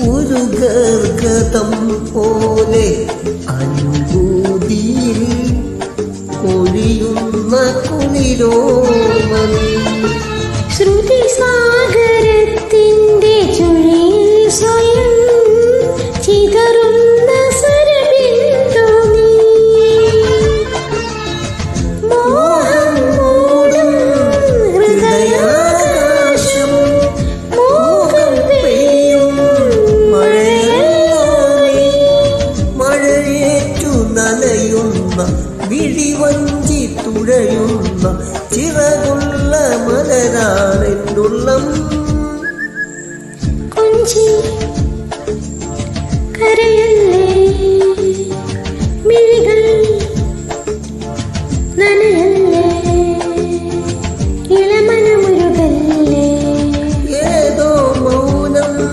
ഒരു ഗർഗതം പോലെ അനുഭൂതിയിൽ ഒഴിയുന്ന കുളിരോമൽ ശ്രുതി സാഗരത്തിൻ്റെ ചുഴിയിൽ സ്വയം ചിതറുന്ന സ്വരബിന്ദു നീ. മോഹം മൂടും ഹൃദയാകാശം മോഹം പെയ്യും മഴയേറ്റു നനയുന്ന വിഴിവഞ്ചി തുഴയുന്ന ചിറകുള്ള മലരാണെന്നുള്ളം. കൊഞ്ചി കരയിൽ